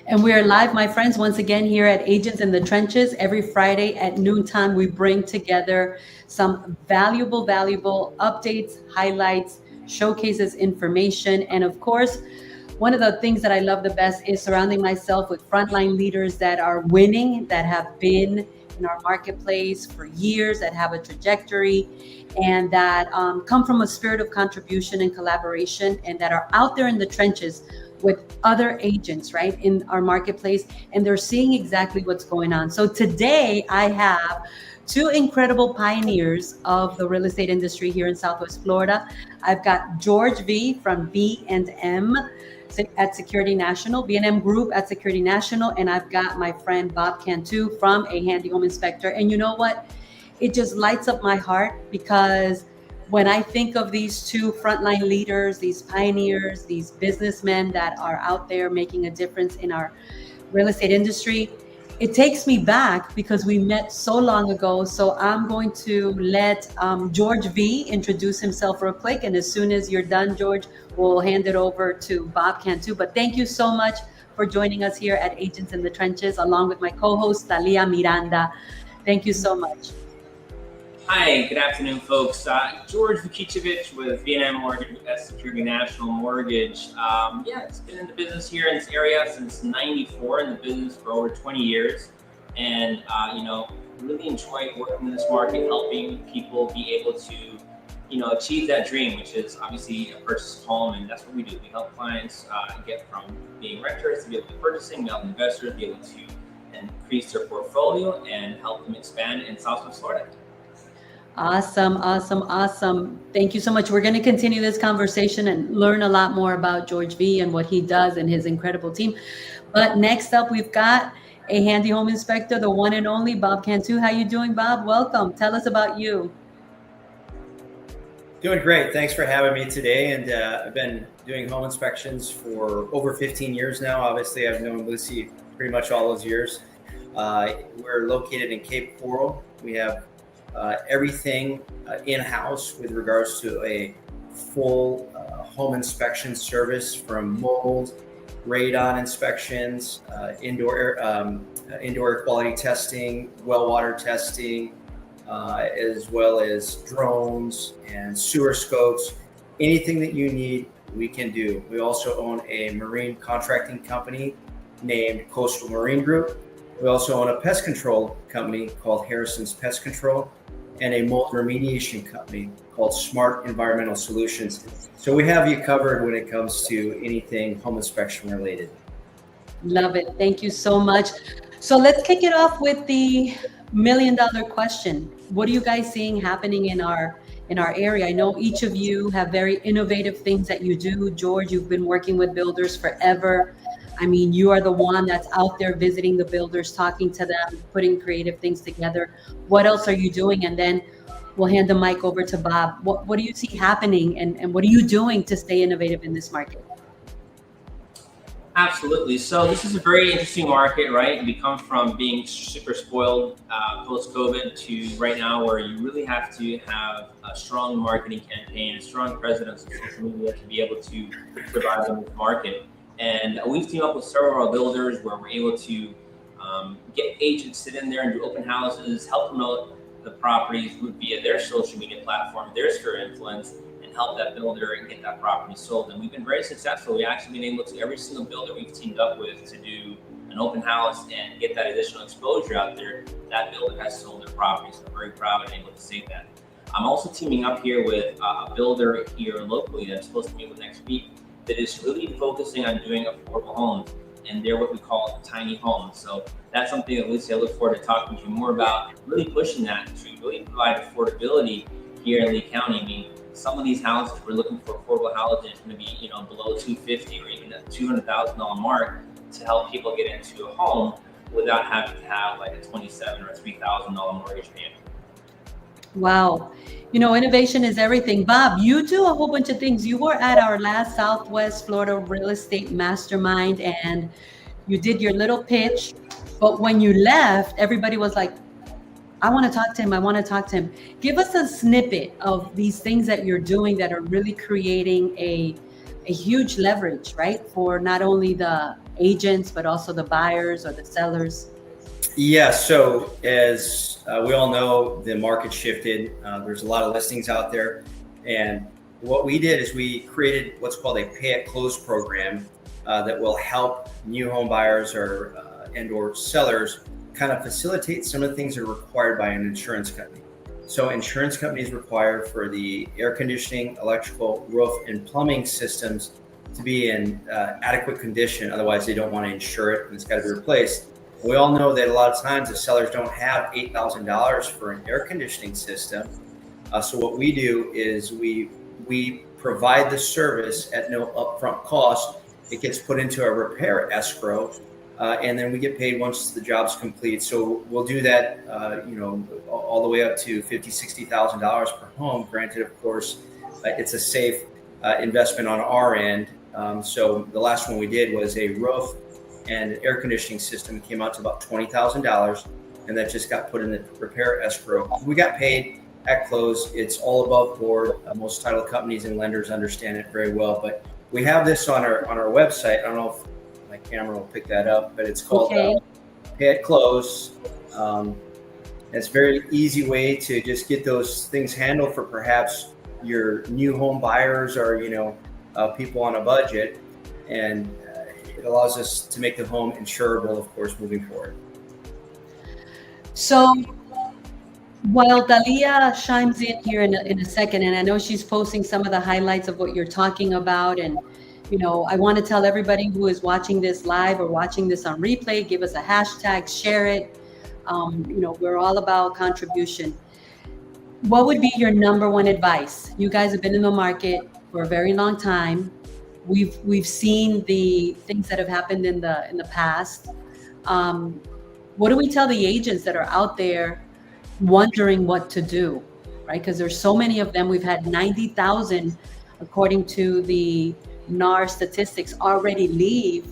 And we are live, my friends, once again here at Agents in the Trenches. Every Friday at noontime, we bring together some valuable updates, highlights, showcases information. And of course, one of the things that I love the best is surrounding myself with frontline leaders that are winning, that have been in our marketplace for years, that have a trajectory, and that come from a spirit of contribution and collaboration, and that are out there in the trenches with other agents, right, in our marketplace, and they're seeing exactly what's going on. So today I have two incredible pioneers of the real estate industry here in Southwest Florida. I've got George V from B&M at Security National, B&M Group at Security National, and I've got my friend Bob Cantu from A Handy Home Inspector. And you know what? It just lights up my heart, because when I think of these two frontline leaders, these pioneers, these businessmen that are out there making a difference in our real estate industry, it takes me back because we met so long ago. So I'm going to let George V introduce himself real quick. And as soon as you're done, George, we'll hand it over to Bob Cantu. But thank you so much for joining us here at Agents in the Trenches, along with my co-host, Talia Miranda. Thank you so much. Hi, good afternoon, folks. George Vukicevic with B&M Mortgage at Security National Mortgage. It's been in the business here in this area since '94, in the business for over 20 years. And, really enjoy working in this market, helping people be able to, achieve that dream, which is obviously a purchase home. And that's what we do. We help clients get from being renters to be able to purchasing, we help investors be able to increase their portfolio and help them expand in Southwest Florida. Awesome. Thank you so much. We're going to continue this conversation and learn a lot more about George V and what he does and his incredible team. But next up, we've got A Handy Home Inspector, the one and only Bob Cantu. How you doing, Bob? Welcome. Tell us about you. Doing great. Thanks for having me today. And I've been doing home inspections for over 15 years now. Obviously, I've known Lucy pretty much all those years. We're located in Cape Coral. We have everything in-house with regards to a full home inspection service, from mold, radon inspections, indoor air quality testing, well water testing, as well as drones and sewer scopes. Anything that you need, we can do. We also own a marine contracting company named Coastal Marine Group. We also own a pest control company called Harrison's Pest Control, and a mold remediation company called Smart Environmental Solutions. So we have you covered when it comes to anything home inspection related. Love it. Thank you so much. So let's kick it off with the $1 million question. What are you guys seeing happening in our area? I know each of you have very innovative things that you do. George, you've been working with builders forever. I mean, you are the one that's out there visiting the builders, talking to them, putting creative things together. What else are you doing? And then we'll hand the mic over to Bob. What do you see happening, and what are you doing to stay innovative in this market? Absolutely. So this is a very interesting market, right? We come from being super spoiled post-COVID to right now, where you really have to have a strong marketing campaign, a strong presence on social media to be able to survive in this market. And we've teamed up with several of our builders where we're able to get agents sit in there and do open houses, help promote the properties via their social media platform, their sphere of influence, and help that builder and get that property sold. And we've been very successful. We've actually been able to, every single builder we've teamed up with to do an open house and get that additional exposure out there, that builder has sold their property. So I'm very proud and able to say that. I'm also teaming up here with a builder here locally that I'm supposed to meet with next week, that is really focusing on doing affordable homes, and they're what we call tiny homes. So that's something that Lucy, I look forward to talking to you more about, really pushing that to really provide affordability here in Lee County. I mean, some of these houses, we're looking for affordable houses, it's going to be, below $250,000 or even a $200,000 mark to help people get into a home without having to have like a $27,000 or $3,000 mortgage payment. Wow. Innovation is everything. Bob, you do a whole bunch of things. You were at our last Southwest Florida Real Estate Mastermind, and you did your little pitch. But when you left, everybody was like, I want to talk to him. Give us a snippet of these things that you're doing that are really creating a a huge leverage, right? For not only the agents, but also the buyers or the sellers. Yeah, so as we all know, the market shifted. There's a lot of listings out there. And what we did is we created what's called a pay at close program that will help new home buyers or sellers kind of facilitate some of the things that are required by an insurance company. So insurance companies require for the air conditioning, electrical, roof, and plumbing systems to be in adequate condition. Otherwise, they don't want to insure it and it's got to be replaced. We all know that a lot of times the sellers don't have $8,000 for an air conditioning system. So what we do is we provide the service at no upfront cost. It gets put into a repair escrow, and then we get paid once the job's complete. So we'll do that, all the way up to $50,000, $60,000 per home. Granted, of course, it's a safe investment on our end. So the last one we did was a roof and air conditioning system. Came out to about $20,000, and that just got put in the repair escrow. We got paid at close. It's all above board. Most title companies and lenders understand it very well. But we have this on our website. I don't know if my camera will pick that up, but it's called Pay at Close. It's a very easy way to just get those things handled for perhaps your new home buyers or people on a budget, and it allows us to make the home insurable, of course, moving forward. So while Dalia chimes in here in a second, and I know she's posting some of the highlights of what you're talking about, and I want to tell everybody who is watching this live or watching this on replay, give us a hashtag, share it. We're all about contribution. What would be your number one advice? You guys have been in the market for a very long time. We've seen the things that have happened in the past. What do we tell the agents that are out there wondering what to do, right? Because there's so many of them. We've had 90,000, according to the NAR statistics, already leave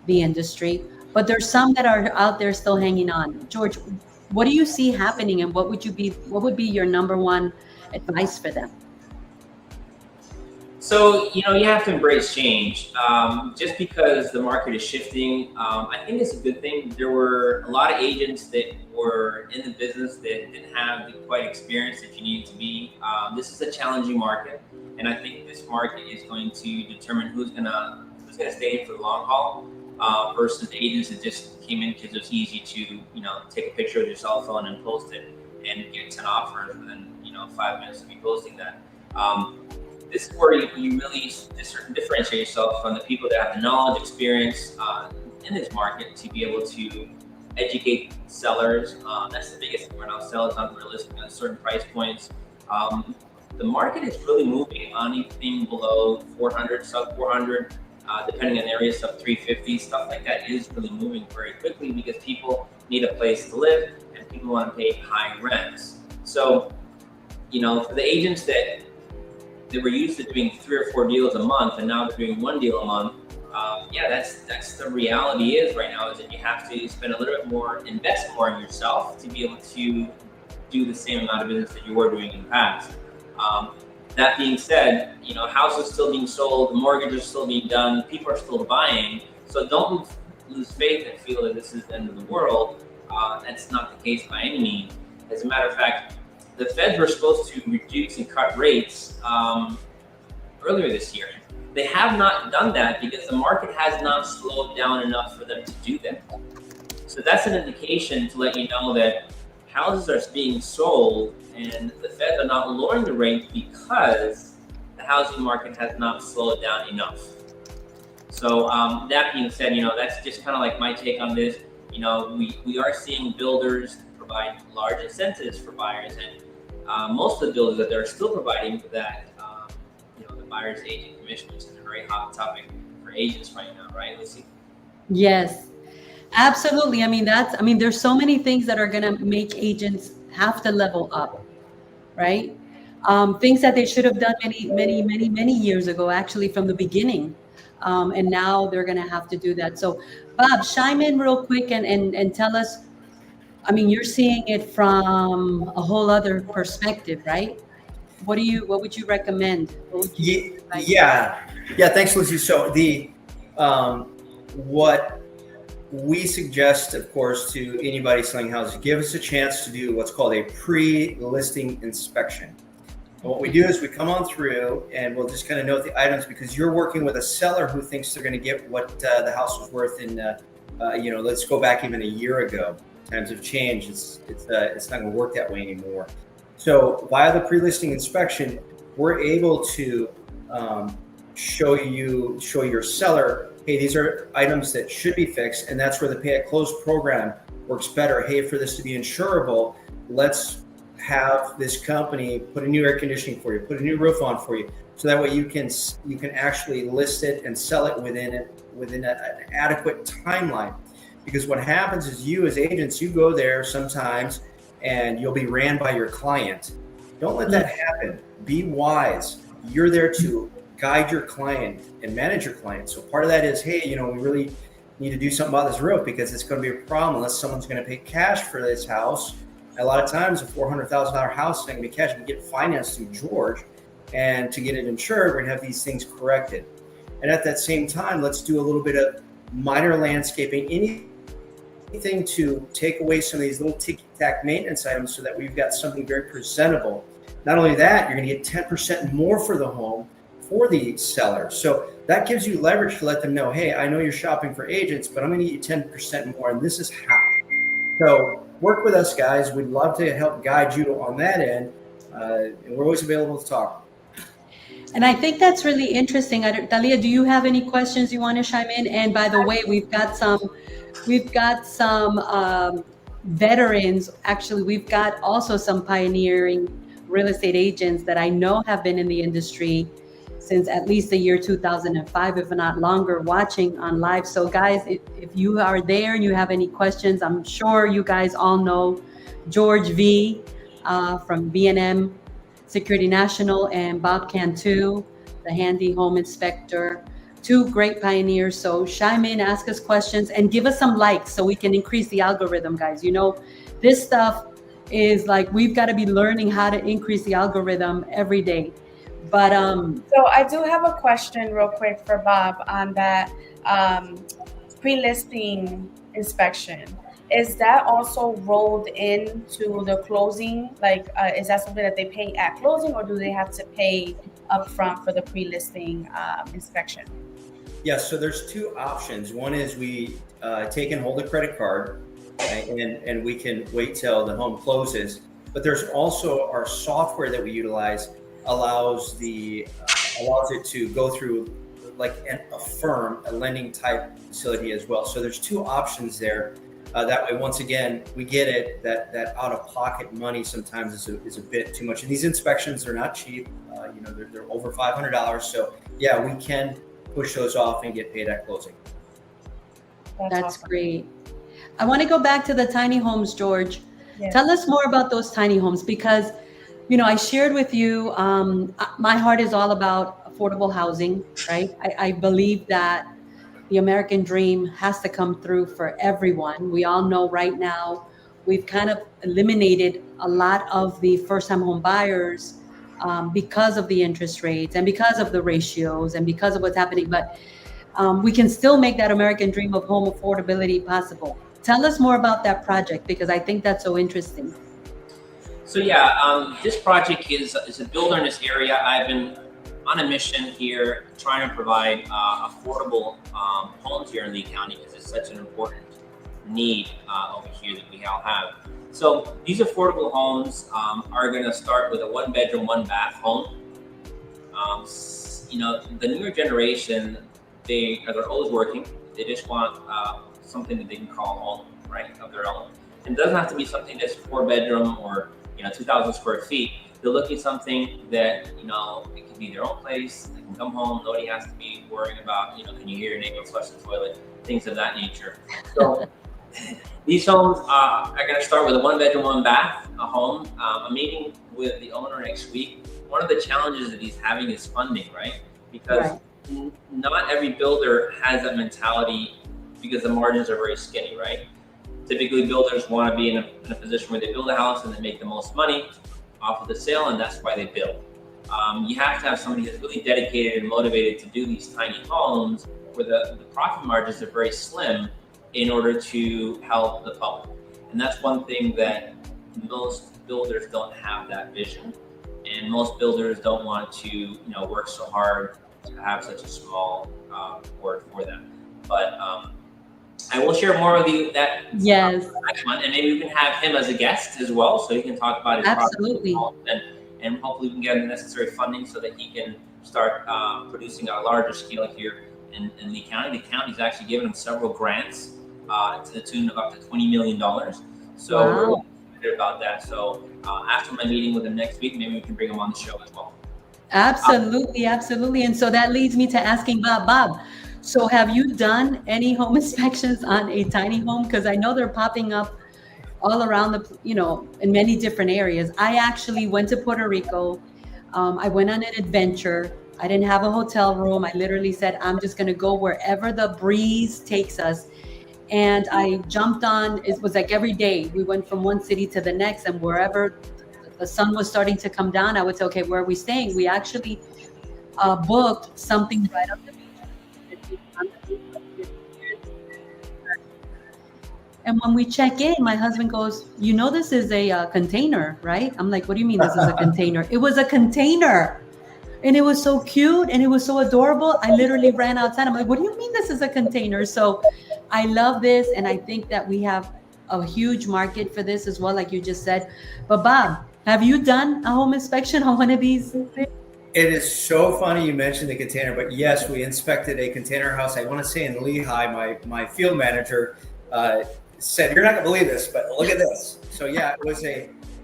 the industry, but there's some that are out there still hanging on. George, what do you see happening, and what would be your number one advice for them? So, you have to embrace change. Just because the market is shifting, I think it's a good thing. There were a lot of agents that were in the business that didn't have the quite experience that you need to be. This is a challenging market, and I think this market is going to determine who's gonna stay in for the long haul versus the agents that just came in because it was easy to take a picture of your cell phone and post it and get 10 offers within 5 minutes of you posting that. This is where you really differentiate yourself from the people that have the knowledge, experience in this market to be able to educate sellers. That's the biggest thing right now. Sellers aren't realistic at certain price points. The market is really moving on anything below 400, sub 400, depending on areas, sub 350, stuff like that is really moving very quickly because people need a place to live and people want to pay high rents. So, for the agents that were used to doing 3 or 4 deals a month and now they're doing 1 deal a month, that's the reality is right now, is that you have to spend a little bit more, invest more in yourself to be able to do the same amount of business that you were doing in the past. That being said, houses still being sold, mortgages are still being done, people are still buying. So don't lose faith and feel that this is the end of the world. That's not the case by any means. As a matter of fact, the Feds were supposed to reduce and cut rates earlier this year. They have not done that because the market has not slowed down enough for them to do that. So that's an indication to let you know that houses are being sold and the Feds are not lowering the rate because the housing market has not slowed down enough. So that being said, that's just kind of like my take on this. We are seeing builders provide large incentives for buyers, and most of the builders that they're still providing that, the buyer's agent commission, which is a very hot topic for agents right now, right, Lucy? Yes, absolutely. There's so many things that are going to make agents have to level up, right? Things that they should have done many years ago, actually from the beginning. And now they're going to have to do that. So Bob, chime in real quick and tell us, you're seeing it from a whole other perspective, right? What would you recommend? Yeah, Yeah, thanks, Lucy. So what we suggest, of course, to anybody selling houses, give us a chance to do what's called a pre-listing inspection. And what we do is we come on through and we'll just kind of note the items, because you're working with a seller who thinks they're going to get what the house was worth in, let's go back even a year ago. Times have changed. It's not going to work that way anymore. So via the pre-listing inspection, we're able to show your seller, hey, these are items that should be fixed, and that's where the pay at close program works better. Hey, for this to be insurable, let's have this company put a new air conditioning for you, put a new roof on for you, so that way you can actually list it and sell it within an adequate timeline. Because what happens is, you as agents, you go there sometimes and you'll be ran by your client. Don't let that happen. Be wise. You're there to guide your client and manage your client. So part of that is, hey, we really need to do something about this roof, because it's going to be a problem unless someone's going to pay cash for this house. A lot of times a $400,000 house is not going to be cash. We get financed through George, and to get it insured, we're going to have these things corrected. And at that same time, let's do a little bit of minor landscaping, anything to take away some of these little ticky-tack maintenance items, so that we've got something very presentable. Not only that, you're going to get 10% more for the home for the seller. So that gives you leverage to let them know, hey, I know you're shopping for agents, but I'm going to get you 10% more, and this is how. So work with us, guys. We'd love to help guide you on that end, and we're always available to talk. And I think that's really interesting. Dalia, do you have any questions you want to chime in? And by the way, we've got some veterans. Actually, we've got also some pioneering real estate agents that I know have been in the industry since at least the year 2005, if not longer, watching on live. So guys, if you are there and you have any questions, I'm sure you guys all know George V from B&M Security National, and Bob Cantu, the handy home inspector, two great pioneers. So chime in, ask us questions, and give us some likes so we can increase the algorithm, guys. This stuff is like, we've got to be learning how to increase the algorithm every day. But so I do have a question real quick for Bob on that pre-listing inspection. Is that also rolled into the closing? Like, is that something that they pay at closing, or do they have to pay upfront for the pre-listing inspection? Yeah, so there's two options. One is we take and hold a credit card, and we can wait till the home closes. But there's also our software that we utilize allows it to go through like a firm, a lending type facility as well. So there's two options there. That way, once again, we get it that out-of-pocket money sometimes is a bit too much. And these inspections are not cheap. They're over $500. So yeah, we can push those off and get paid at closing. That's awesome. Great. I want to go back to the tiny homes, George. Yes. Tell us more about those tiny homes, because I shared with you, my heart is all about affordable housing, right? I believe that the American dream has to come through for everyone. We all know right now we've kind of eliminated a lot of the first-time home buyers because of the interest rates and because of the ratios and because of what's happening. But we can still make that American dream of home affordability possible. Tell us more about that project, because I think that's so interesting. So yeah, this project is a builder in this area. I've been on a mission here trying to provide affordable homes here in Lee County, because it's such an important need over here that we all have. So these affordable homes are going to start with a 1-bedroom, 1-bath home. The newer generation, they're always working. They just want something that they can call home, right, of their own. And it doesn't have to be something that's 4-bedroom or 2,000 square feet. They're looking something that it can be their own place. They can come home. Nobody has to be worrying about can you hear your neighbor flush the toilet, things of that nature. So these homes are going to start with a 1-bedroom, 1-bath home. I'm meeting with the owner next week. One of the challenges that he's having is funding, right? Because not every builder has that mentality, because the margins are very skinny, right? Typically, builders want to be in a position where they build a house and they make the most money off of the sale, and that's why they build. You have to have somebody that's really dedicated and motivated to do these tiny homes where the profit margins are very slim in order to help the public. And that's one thing that most builders don't have that vision. And most builders don't want to, work so hard to have such a small work for them. But I will share more with you that Yes, next month, and maybe we can have him as a guest as well, so he can talk about his absolutely. project, and hopefully we can get the necessary funding so that he can start producing on a larger scale here in Lee County. The county's actually given him several grants to the tune of up to $20 million. So we're Wow. really excited about that. So after my meeting with him next week, maybe we can bring him on the show as well. Absolutely, absolutely. And so that leads me to asking Bob, so have you done any home inspections on a tiny home? Because I know they're popping up all around in many different areas. I actually went to Puerto Rico. I went on an adventure. I didn't have a hotel room. I literally said, I'm just going to go wherever the breeze takes us. And I jumped on, it was like every day. We went from one city to the next, and wherever the sun was starting to come down, I would say, okay, where are we staying? We actually booked something right up the beach. And when we check in, my husband goes, this is a container, right? I'm like, what do you mean this is a container? It was a container. And it was so cute and it was so adorable. I literally ran outside. I'm like, what do you mean this is a container? So I love this. And I think that we have a huge market for this as well, like you just said. But Bob, have you done a home inspection on one of these things? It is so funny you mentioned the container, but yes, we inspected a container house. I want to say in Lehigh, my field manager said, "You're not gonna believe this, but look at this." So yeah,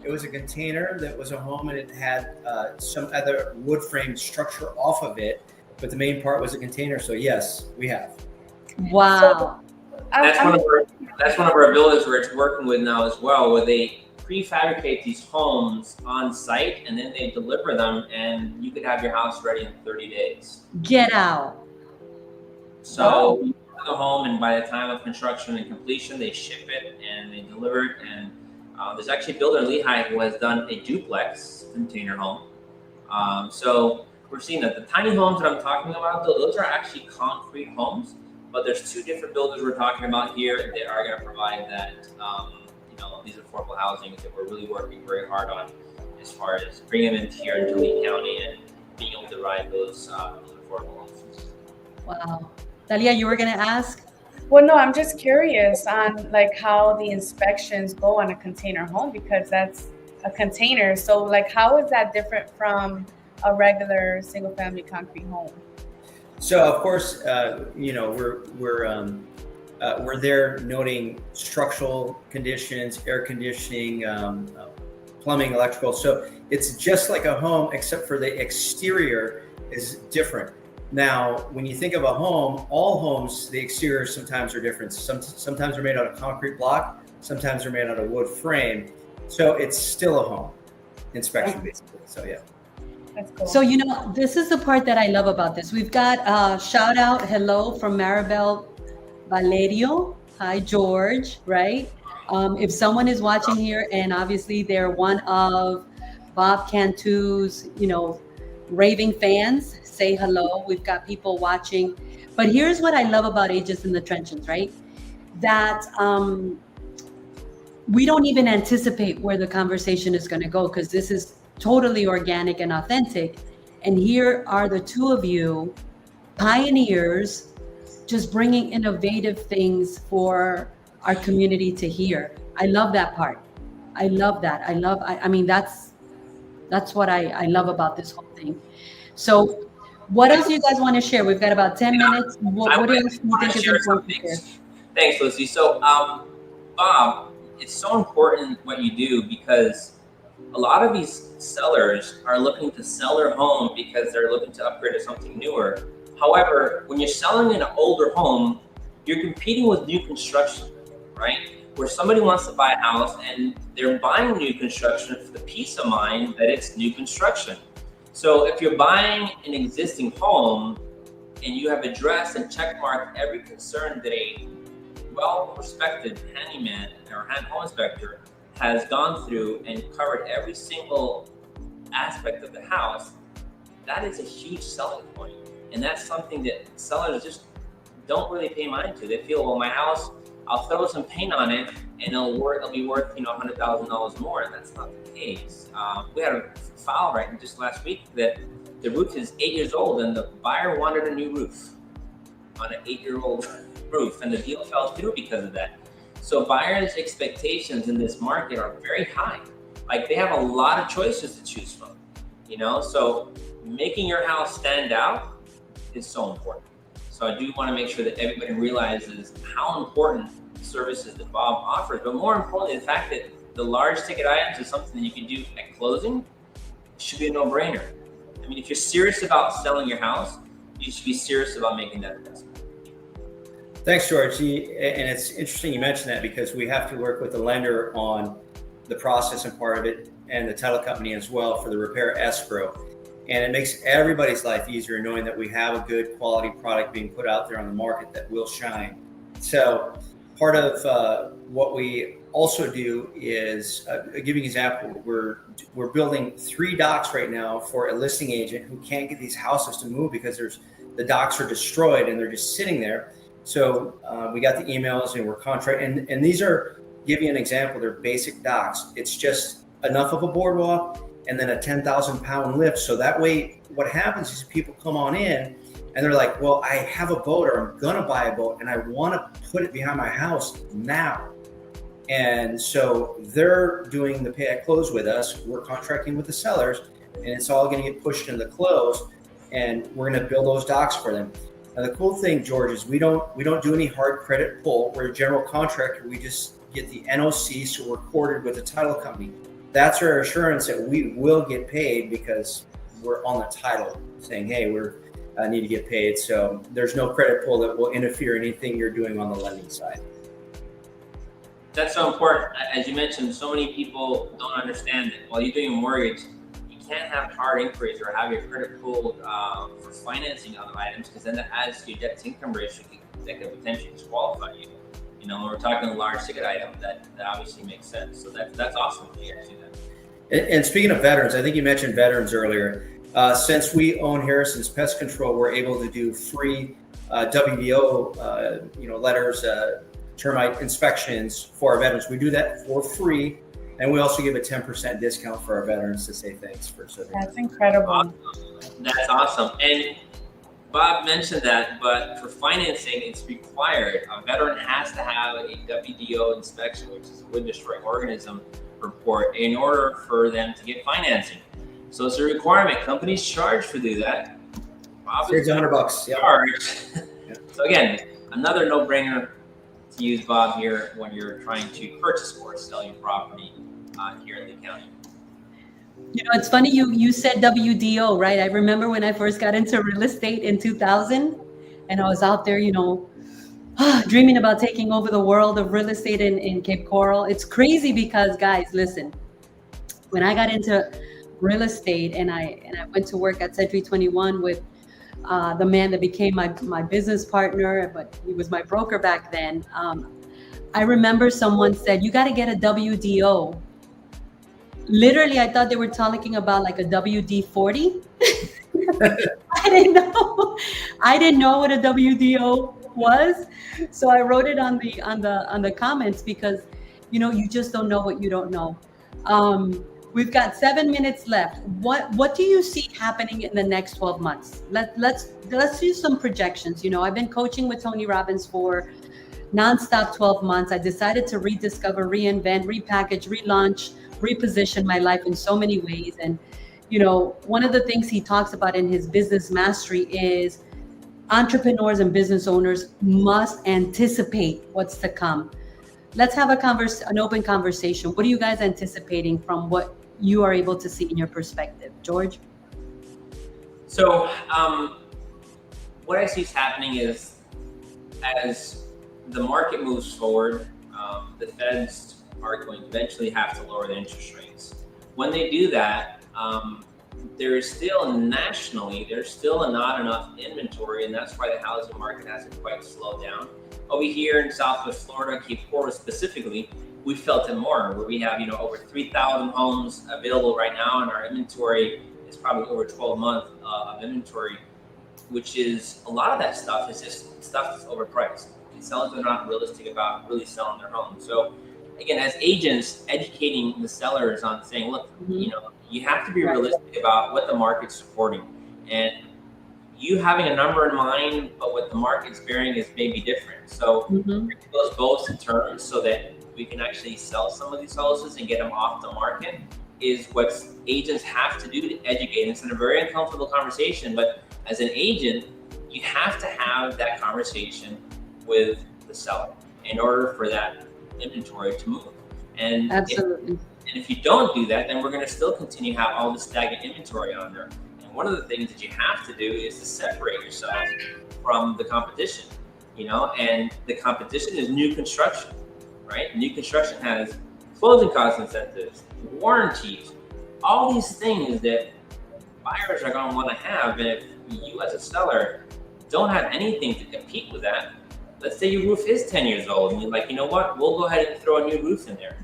it was a container that was a home, and it had some other wood frame structure off of it, but the main part was a container. So yes, we have. Wow. That's one of our builders where it's working with now as well, where they prefabricate these homes on site and then they deliver them, and you could have your house ready in 30 days. Get out. So you build the home, and by the time of construction and completion, they ship it and they deliver it. And there's actually a builder in Lehigh who has done a duplex container home. So we're seeing that the tiny homes that I'm talking about, those are actually concrete homes. But there's two different builders we're talking about here that are going to provide that, these affordable housing that we're really working very hard on, as far as bringing them into here into Lee County and being able to ride those affordable homes. Wow. Talia, you were going to ask? Well, no, I'm just curious on like how the inspections go on a container home, because that's a container. So like, how is that different from a regular single family concrete home? So of course, we're there noting structural conditions, air conditioning, plumbing, electrical. So it's just like a home, except for the exterior is different. Now, when you think of a home, all homes, the exterior sometimes are different. Sometimes they're made out of concrete block, sometimes they're made out of wood frame. So it's still a home inspection, basically. So yeah. That's cool. So, this is the part that I love about this. We've got shout out, hello from Maribel Valerio. Hi, George, right? If someone is watching here and obviously they're one of Bob Cantu's, raving fans, say hello. We've got people watching. But here's what I love about Agents in the Trenches, right? That we don't even anticipate where the conversation is going to go, because this is totally organic and authentic. And here are the two of you, pioneers, just bringing innovative things for our community to hear. I love that part. I love that. I mean, that's what I love about this whole thing. So what else do you guys want to share? We've got about 10 minutes. What else do you think is important to share? Thanks, Lucy. So, Bob, it's so important what you do, because a lot of these sellers are looking to sell their home because they're looking to upgrade to something newer. However, when you're selling an older home, you're competing with new construction, right? Where somebody wants to buy a house and they're buying new construction for the peace of mind that it's new construction. So if you're buying an existing home and you have addressed and checkmarked every concern that a well-respected handyman or home inspector has gone through and covered every single aspect of the house, that is a huge selling point. And that's something that sellers just don't really pay mind to. They feel, well, my house, I'll throw some paint on it and it'll be worth, $100,000 more. And that's not the case. We had a file just last week that the roof is 8 years old and the buyer wanted a new roof on an 8-year-old roof, and the deal fell through because of that. So buyers' expectations in this market are very high. Like, they have a lot of choices to choose from, so making your house stand out is so important. So I do want to make sure that everybody realizes how important services that Bob offers, but more importantly, the fact that the large ticket items is something that you can do at closing should be a no-brainer. I mean, if you're serious about selling your house, you should be serious about making that investment. Thanks, George. And it's interesting you mentioned that, because we have to work with the lender on the processing part of it and the title company as well for the repair escrow. And it makes everybody's life easier knowing that we have a good quality product being put out there on the market that will shine. So part of what we also do is, I'll give you an example. We're building 3 docks right now for a listing agent who can't get these houses to move because the docks are destroyed and they're just sitting there. So we got the emails and we're contracting, and these are, give you an example, they're basic docks. It's just enough of a boardwalk and then a 10,000-pound lift. So that way, what happens is people come on in and they're like, well, I have a boat, or I'm gonna buy a boat and I wanna put it behind my house now. And so they're doing the pay at close with us. We're contracting with the sellers, and it's all gonna get pushed into close, and we're gonna build those docks for them. Now, the cool thing, George, is we don't do any hard credit pull. We're a general contractor. We just get the NOC, so we're recorded with the title company. That's our assurance that we will get paid, because we're on the title saying, hey, we're need to get paid. So there's no credit pull that will interfere in anything you're doing on the lending side. That's so important. As you mentioned, so many people don't understand that while you're doing a mortgage, you can't have hard inquiries or have your credit pulled for financing other items, because then that adds to your debt to income ratio that could potentially disqualify you. When we're talking a large ticket item, that obviously makes sense. So that's awesome that you guys do that. And speaking of veterans, I think you mentioned veterans earlier. Since we own Harrison's Pest Control, we're able to do free WDO, letters, termite inspections for our veterans. We do that for free, and we also give a 10% discount for our veterans to say thanks for serving. That's incredible. Awesome. That's awesome. And Bob mentioned that, but for financing, it's required. A veteran has to have a WDO inspection, which is a wood destroying organism report, in order for them to get financing. So it's a requirement. Companies charge to do that. Bob is $100. Yep. So again, another no-brainer to use Bob here when you're trying to purchase or sell your property here in the county. It's funny you said WDO, right? I remember when I first got into real estate in 2000, and I was out there, dreaming about taking over the world of real estate in Cape Coral. It's crazy because, guys, listen, when I got into real estate and I went to work at Century 21 with the man that became my business partner, but he was my broker back then. I remember someone said, you got to get a WDO. Literally, I thought they were talking about like a WD-40. I didn't know what a WDO was. So I wrote it on the comments, because, you just don't know what you don't know. We've got 7 minutes left. What do you see happening in the next 12 months? Let's do some projections. I've been coaching with Tony Robbins for nonstop 12 months. I decided to rediscover, reinvent, repackage, relaunch, reposition my life in so many ways. And, one of the things he talks about in his business mastery is entrepreneurs and business owners must anticipate what's to come. Let's have an open conversation. What are you guys anticipating from what you are able to see in your perspective? George? So what I see is happening is, as the market moves forward, the Feds are going to eventually have to lower the interest rates. When they do that, there is still nationally, there's still not enough inventory, and that's why the housing market hasn't quite slowed down. Over here in Southwest Florida, Cape Coral specifically, we felt it more, where we have over 3,000 homes available right now, and our inventory is probably over 12 months of inventory, which is a lot of that stuff is just stuff that's overpriced. And sellers are not realistic about really selling their home. So again, as agents, educating the sellers on saying, look, you have to be realistic about what the market's supporting. And you having a number in mind, but what the market's bearing is maybe different. So those both in terms so that we can actually sell some of these houses and get them off the market is what agents have to do to educate. It's in a very uncomfortable conversation, but as an agent, you have to have that conversation with the seller in order for that inventory to move. And Absolutely. If you don't do that, then we're going to still continue to have all this stagnant inventory on there. And one of the things that you have to do is to separate yourself from the competition, and the competition is new construction, right? New construction has closing cost incentives, warranties, all these things that buyers are going to want to have. And if you as a seller don't have anything to compete with that, let's say your roof is 10 years old and you're like, you know what, we'll go ahead and throw a new roof in there.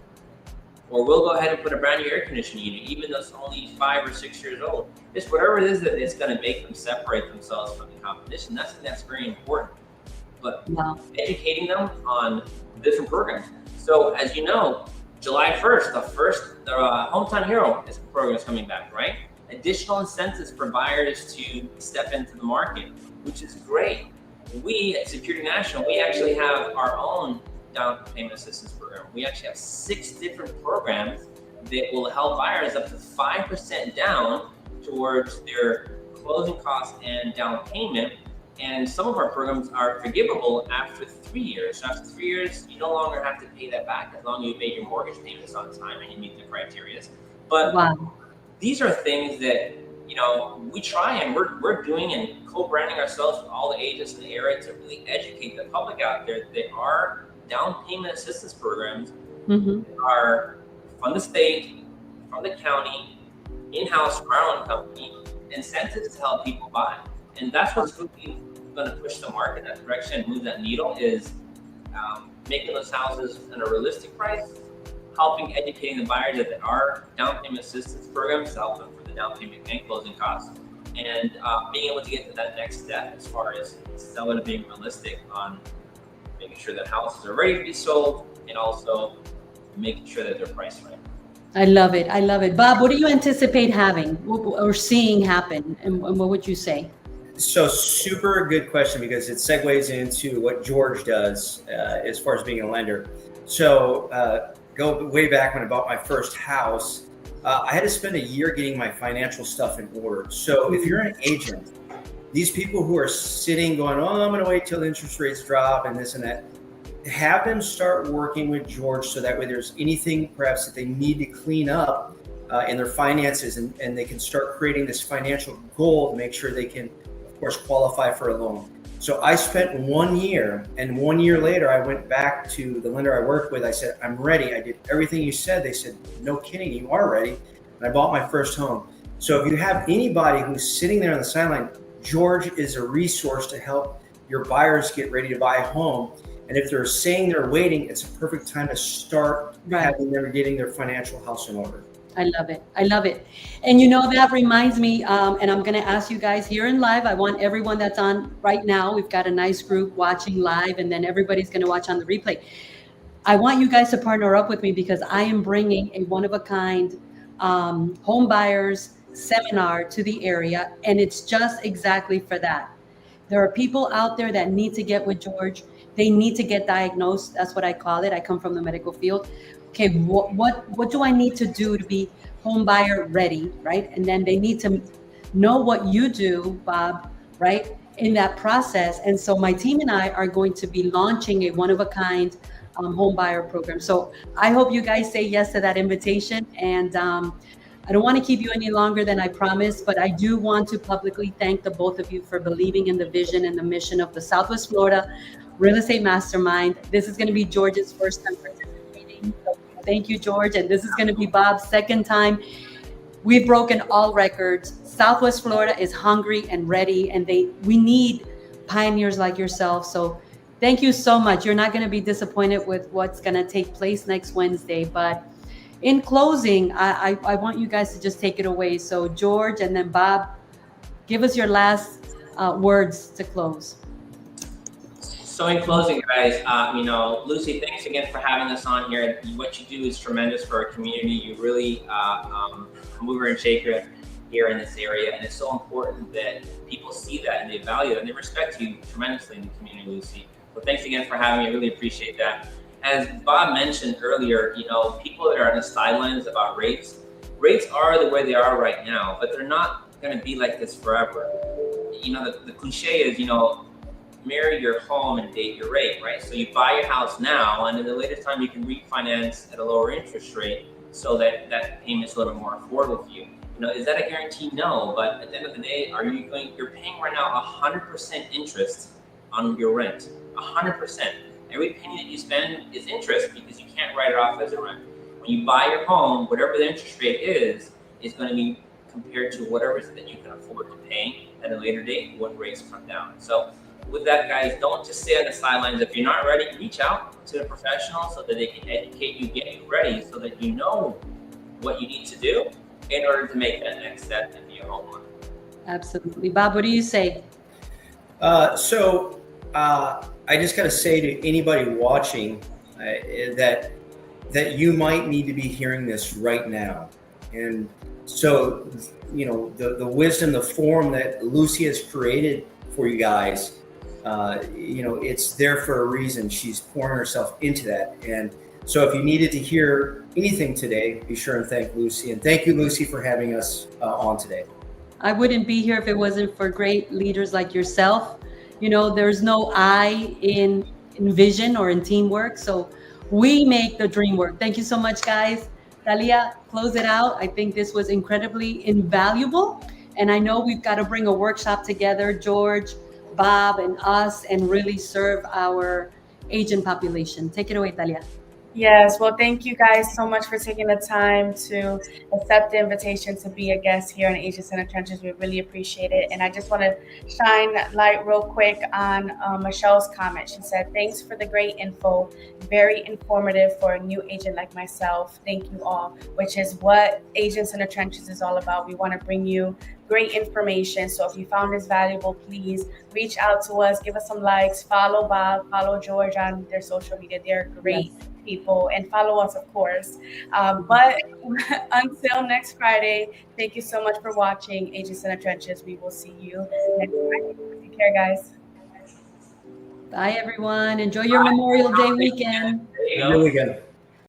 Or we'll go ahead and put a brand new air conditioning unit, even though it's only 5 or 6 years old. Just whatever it is that it's going to make them separate themselves from the competition. That's very important. But educating them on different programs. So as you know, July 1st, the Hometown Hero program is coming back, right? Additional incentives for buyers to step into the market, which is great. We at Security National, we actually have our own down payment assistance program. We actually have 6 different programs that will help buyers up to 5% down towards their closing costs and down payment. And some of our programs are forgivable after 3 years. So after 3 years, you no longer have to pay that back as long as you made your mortgage payments on time and you meet the criteria. But these are things that we try and we're doing and co-branding ourselves with all the agents in the area to really educate the public out there. There are down payment assistance programs that are from the state, from the county, in-house from our own company, incentives to help people buy. And that's what's really going to push the market in that direction and move that needle is making those houses at a realistic price, helping educating the buyers that there are down payment assistance programs to help them for the down payment and closing costs, and being able to get to that next step as far as selling and being realistic on making sure that houses are ready to be sold and also making sure that they're priced right. I love it. I love it. Bob, what do you anticipate having or seeing happen? And what would you say? So super good question because it segues into what George does as far as being a lender. So go way back when I bought my first house, I had to spend a year getting my financial stuff in order. So if you're an agent, these people who are sitting going, oh, I'm going to wait till the interest rates drop and this and that, have them start working with George so that way there's anything perhaps that they need to clean up in their finances and they can start creating this financial goal to make sure they can, of course, qualify for a loan. So I spent 1 year, and 1 year later, I went back to the lender I worked with. I said, I'm ready. I did everything you said. They said, no kidding, you are ready. And I bought my first home. So if you have anybody who's sitting there on the sideline, George is a resource to help your buyers get ready to buy a home. And if they're saying they're waiting, it's a perfect time to start having them getting their financial house in order. I love it. I love it. And that reminds me, and I'm going to ask you guys here in live, I want everyone that's on right now, we've got a nice group watching live, and then everybody's going to watch on the replay. I want you guys to partner up with me because I am bringing a one-of-a-kind home buyers seminar to the area, and it's just exactly for that. There are people out there that need to get with George. They need to get diagnosed. That's what I call it. I come from the medical field. Okay, what do I need to do to be home buyer ready, right? And then they need to know what you do, Bob, right, in that process. And so my team and I are going to be launching a one-of-a-kind home buyer program. So I hope you guys say yes to that invitation. And I don't want to keep you any longer than I promised, but I do want to publicly thank the both of you for believing in the vision and the mission of the Southwest Florida Real Estate Mastermind. This is going to be George's first time participating. So thank you, George. And this is going to be Bob's second time. We've broken all records. Southwest Florida is hungry and ready, and we need pioneers like yourself. So thank you so much. You're not going to be disappointed with what's going to take place next Wednesday, but in closing, I want you guys to just take it away. So George and then Bob, give us your last words to close. So in closing, guys, Lucy, thanks again for having us on here. What you do is tremendous for our community. You really mover and shaker here in this area, and it's so important that people see that and they value it and they respect you tremendously in the community, Lucy. So thanks again for having me. I really appreciate that. As Bob mentioned earlier, people that are on the sidelines about rates are the way they are right now, but they're not going to be like this forever. The cliche is, marry your home and date your rate, right? So you buy your house now, and in the later time you can refinance at a lower interest rate so that payment's a little bit more affordable for you. Is that a guarantee? No, but at the end of the day, you're paying right now 100% interest on your rent, 100%. Every penny that you spend is interest because you can't write it off as a rent. When you buy your home, whatever the interest rate is going to be compared to whatever it is that you can afford to pay at a later date when rates come down. So with that, guys, don't just stay on the sidelines. If you're not ready, reach out to a professional so that they can educate you, get you ready, so that you know what you need to do in order to make that next step and be a homeowner. Absolutely. Bob, what do you say? I just got to say to anybody watching that you might need to be hearing this right now. And so, the wisdom, the form that Lucy has created for you guys, it's there for a reason. She's pouring herself into that. And so if you needed to hear anything today, be sure and thank Lucy. And thank you, Lucy, for having us on today. I wouldn't be here if it wasn't for great leaders like yourself. There's no I in vision or in teamwork. So we make the dream work. Thank you so much, guys. Talia, close it out. I think this was incredibly invaluable. And I know we've got to bring a workshop together, George, Bob, and us, and really serve our agent population. Take it away, Talia. Yes, well, thank you guys so much for taking the time to accept the invitation to be a guest here on Agents in the Trenches. We really appreciate it. And I just want to shine light real quick on Michelle's comment. She said, thanks for the great info. Very informative for a new agent like myself. Thank you all, which is what Agents in the Trenches is all about. We want to bring you great information. So if you found this valuable, please reach out to us, give us some likes, follow Bob, follow George on their social media. They're great people, and follow us, of course. But until next Friday, thank you so much for watching Agents in the Trenches. We will see you next Friday. Take care, guys. Bye, everyone. Enjoy your Memorial Day weekend. There you go. Really good.